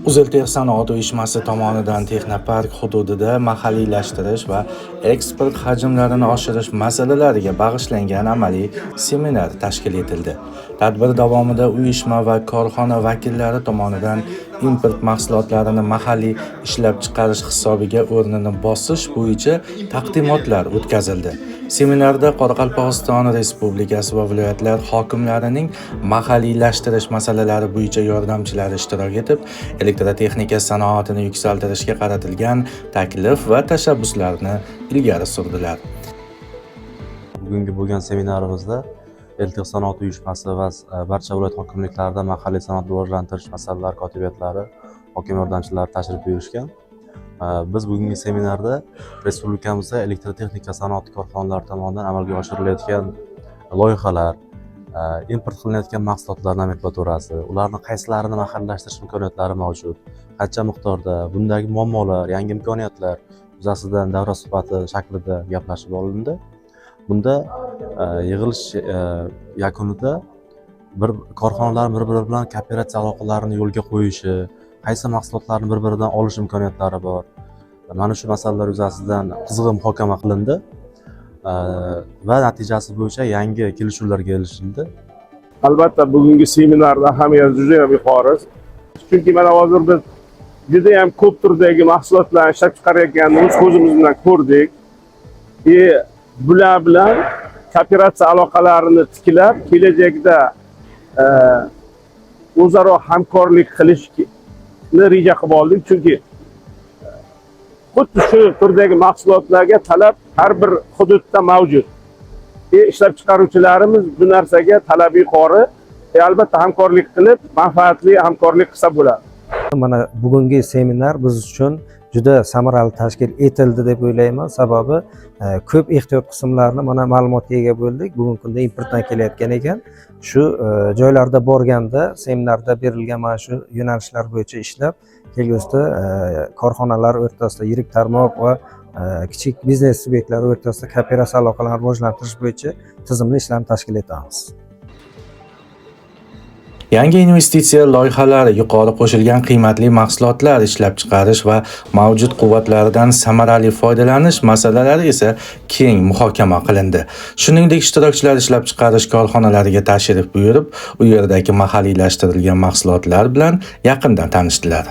Uzeltex sanoat uyushmasi tomonidan Texnopark hududida mahalliylashtirish va eksport hajmlarini oshirish masalalariga bag'ishlangan amaliy seminar tashkil etildi. Tadbir davomida uyushma va korxona vakillari tomonidan import mahsulotlarini mahalliy ishlab chiqarish hisobiga o'rnini bosish bo'yicha taqdimotlar o'tkazildi. Seminarda Qoraqalpog'iston Respublikasi va viloyatlar hokimlarining mahalliylashtirish masalalari bo'yicha yordamchilari ishtirok etib, elektrotexnika sanoatini yuksaltirishga qaratilgan taklif va tashabbuslarni ilgari surdilar. Bugungi bo'lgan seminarimizda Eltex sanoat uyushmasi va barcha viloyat hokimliklarida mahalliy sanoatni rivojlantirish masalalari kotibiyatlari, hokim yordamchilari tashrif buyurishgan. Biz bugungi seminarda respublikamizda elektrotexnika sanoati korxonalari tomonidan amalga oshirilayotgan loyihalar, import qilinayotgan mahsulotlar nomenklaturasi, ularni qaysilarini mahalliylashtirish imkoniyatlari mavjud, qancha miqdorda, bundagi muammolar, yangi imkoniyatlar yuzasidan davra suhbati shaklida gaplashib olindi. Bunda yig'ilish yakunida korxonalar bir-biri bilan kooperatsiya aloqalarini yo'lga qo'yishi, qaysi mahsulotlarni bir-biridan olish imkoniyatlari bor, mana shu masalalar yuzasidan qizg'in muhokama qilindi va natijasi bo'yicha yangi kelishuvlarga erishildi. Albatta bugungi seminarda ahamiyati juda ham yuqori. Chunki mana hozir biz juda ham ko'p turdagi mahsulotlarni ishlab chiqarayotganimiz ko'zimiz bilan ko'rdik. Bular bilan kooperatsiya aloqalarini tiklab, kelajakda o'zaro hamkorlik qilishni reja qilib oldik. Chunki xuddi shu turdagi mahsulotlarga talab har bir hududda mavjud. Ishlab chiqaruvchilarimiz bu narsaga talabi yuqori. Albatta hamkorlik qilib, manfaatli hamkorlik qilsa bo'ladi. Mana bugungi seminar biz uchun juda samarali tashkil etildi deb o'ylayman. Sababi ko'p ehtiyot qismlarni mana ma'lumotga ega bo'ldik. Bugungi kunda importdan kelayotgan ekan. Shu joylarda borganda seminarda berilgan mana shu yo'nalishlar bo'yicha ishlab, kelgusida korxonalar o'rtasida yirik tarmoq va kichik biznes subyektlari o'rtasida kooperatsiya aloqalarini rivojlantirish bo'yicha tizimli ishlarni tashkil etamiz. Yangi investitsiya loyihalari, yuqori qo'shilgan qiymatli mahsulotlar ishlab chiqarish va mavjud quvvatlardan samarali foydalanish masalalari esa keng muhokama qilindi. Shuningdek, ishtirokchilar ishlab chiqarish korxonalariga tashrif buyurib, u yerdagi mahalliylashtirilgan mahsulotlar bilan yaqindan tanishdilar.